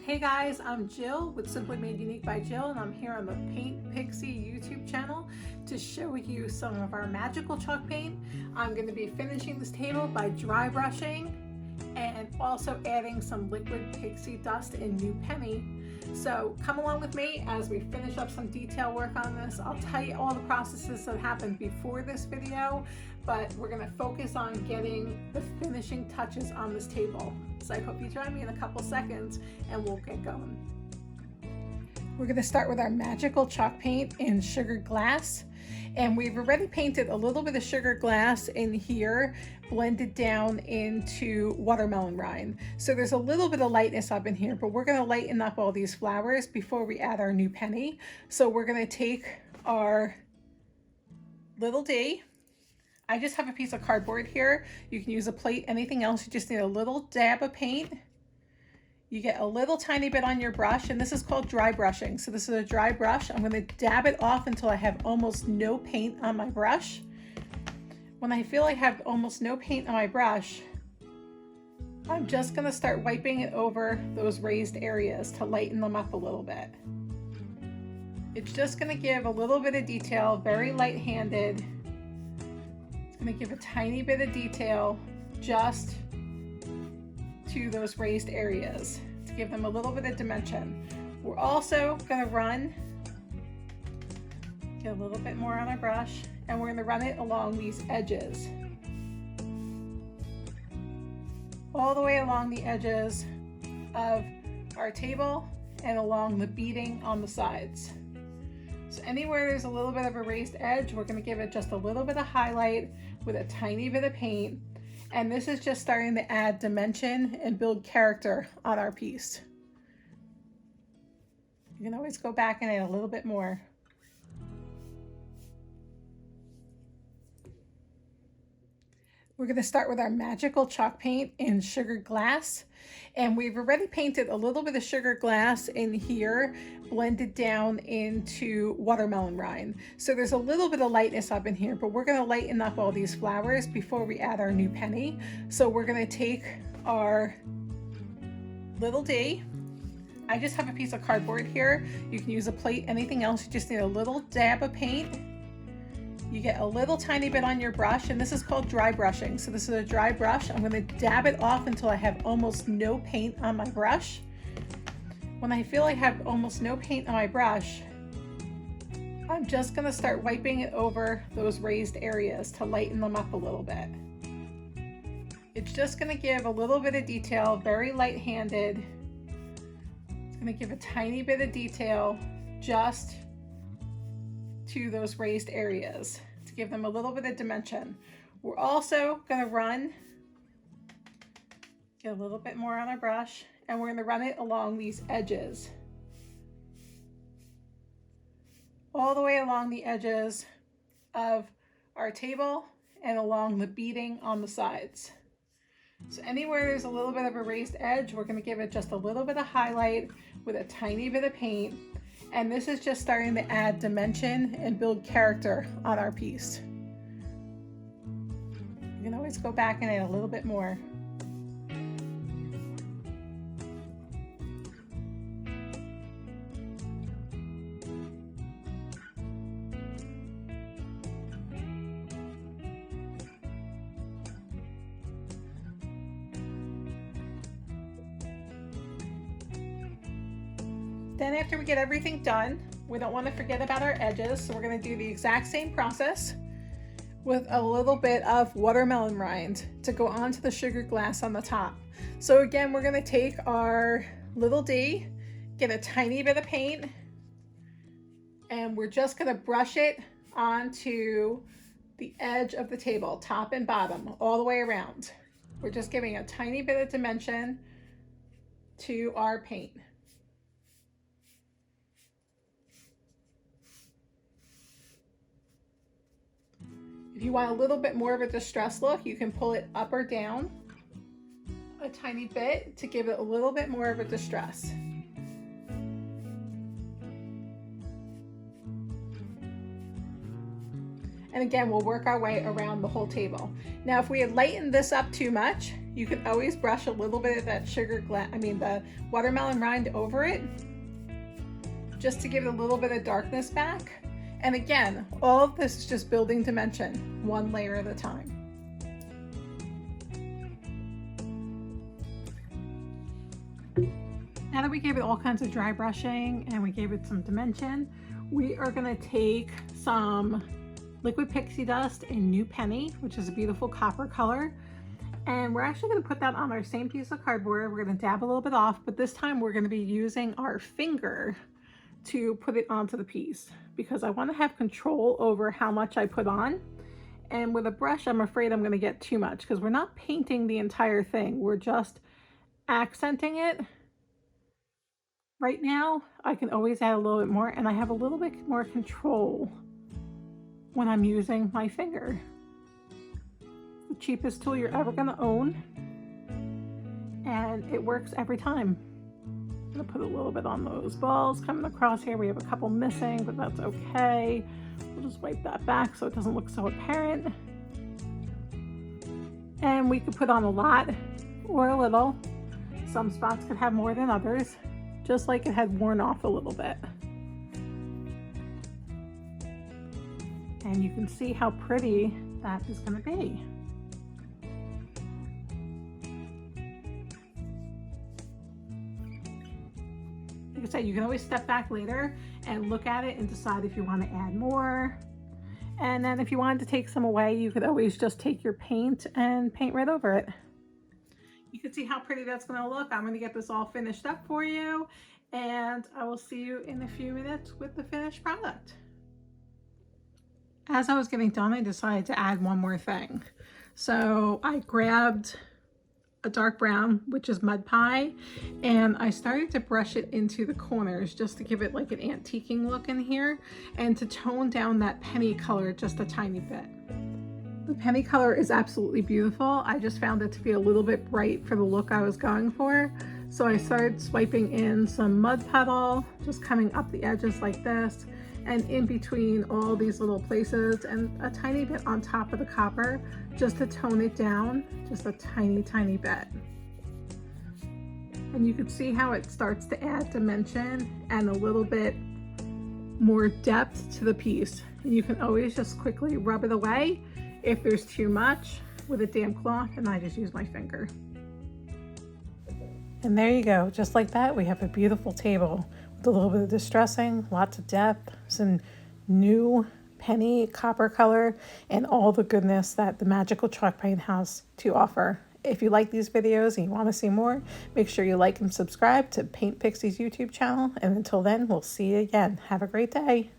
Hey guys, I'm Jill with Simply Made Unique by Jill, and I'm here on the Paint Pixie YouTube channel to show you some of our magical chalk paint. I'm going to be finishing this table by dry brushing and also adding some liquid pixie dust in New Penny. So come along with me as we finish up some detail work on this. I'll tell you all the processes that happened before this video, but we're going to focus on getting the finishing touches on this table. So I hope you join me in a couple seconds and we'll get going. We're going to start with our magical chalk paint in sugar glass. And we've already painted a little bit of sugar glass in here, blended down into watermelon rind. So there's a little bit of lightness up in here, but we're going to lighten up all these flowers before we add our New Penny. So we're going to take our little D. I just have a piece of cardboard here. You can use a plate, anything else. You just need a little dab of paint. You get a little tiny bit on your brush, and this is called dry brushing. So this is a dry brush. I'm going to dab it off until I have almost no paint on my brush. When I feel I have almost no paint on my brush, I'm just going to start wiping it over those raised areas to lighten them up a little bit. It's just going to give a little bit of detail, very light-handed. It's going to give a tiny bit of detail just to those raised areas to give them a little bit of dimension. We're also going to get a little bit more on our brush, and we're going to run it along these edges. All the way along the edges of our table and along the beading on the sides. So anywhere there's a little bit of a raised edge, we're going to give it just a little bit of highlight with a tiny bit of paint. And this is just starting to add dimension and build character on our piece. You can always go back and add a little bit more. We're going to start with our magical chalk paint in sugar glass. And we've already painted a little bit of sugar glass in here, blended down into watermelon rind. So there's a little bit of lightness up in here, but we're going to lighten up all these flowers before we add our New Penny. So we're going to take our little D. I just have a piece of cardboard here. You can use a plate, anything else. You just need a little dab of paint. You get a little tiny bit on your brush, and this is called dry brushing. So this is a dry brush. I'm going to dab it off until I have almost no paint on my brush. When I feel I have almost no paint on my brush, I'm just going to start wiping it over those raised areas to lighten them up a little bit. It's just going to give a little bit of detail, very light-handed. It's going to give a tiny bit of detail just to those raised areas to give them a little bit of dimension. We're also going to get a little bit more on our brush, and we're going to run it along these edges. All the way along the edges of our table and along the beading on the sides. So anywhere there's a little bit of a raised edge, we're going to give it just a little bit of highlight with a tiny bit of paint. And this is just starting to add dimension and build character on our piece. You can always go back and add a little bit more. Then after we get everything done, we don't want to forget about our edges, so we're going to do the exact same process with a little bit of watermelon rind to go onto the sugar glass on the top. So again, we're going to take our little D, get a tiny bit of paint, and we're just going to brush it onto the edge of the table, top and bottom, all the way around. We're just giving a tiny bit of dimension to our paint. If you want a little bit more of a distressed look, you can pull it up or down a tiny bit to give it a little bit more of a distress. And again, we'll work our way around the whole table. Now, if we had lightened this up too much, you can always brush a little bit of that the watermelon rind over it, just to give it a little bit of darkness back. And again, all of this is just building dimension, one layer at a time. Now that we gave it all kinds of dry brushing and we gave it some dimension, we are gonna take some liquid pixie dust in New Penny, which is a beautiful copper color. And we're actually gonna put that on our same piece of cardboard. We're gonna dab a little bit off, but this time we're gonna be using our finger to put it onto the piece because I wanna have control over how much I put on. And with a brush, I'm afraid I'm gonna get too much because we're not painting the entire thing. We're just accenting it. Right now, I can always add a little bit more, and I have a little bit more control when I'm using my finger. The cheapest tool you're ever gonna own, and it works every time. I'm gonna put a little bit on those balls coming across here. We have a couple missing, but that's okay. We'll just wipe that back so it doesn't look so apparent. And we could put on a lot or a little. Some spots could have more than others, just like it had worn off a little bit. And you can see how pretty that is going to be. Like I said, you can always step back later and look at it and decide if you want to add more. And then if you wanted to take some away, you could always just take your paint and paint right over it. You can see how pretty that's going to look. I'm going to get this all finished up for you, and I will see you in a few minutes with the finished product. As I was getting done, I decided to add one more thing. So I grabbed a dark brown, which is mud pie, and I started to brush it into the corners just to give it like an antiquing look in here and to tone down that penny color just a tiny bit. The penny color is absolutely beautiful. I just found it to be a little bit bright for the look I was going for. So I started swiping in some mud puddle, just coming up the edges like this, and in between all these little places, and a tiny bit on top of the copper, just to tone it down, just a tiny, tiny bit. And you can see how it starts to add dimension and a little bit more depth to the piece. And you can always just quickly rub it away if there's too much with a damp cloth, and I just use my finger. And there you go, just like that, we have a beautiful table with a little bit of distressing, lots of depth, some new penny copper color, and all the goodness that the magical chalk paint has to offer. If you like these videos and you want to see more, make sure you like and subscribe to Paint Pixie's YouTube channel. And until then, we'll see you again. Have a great day.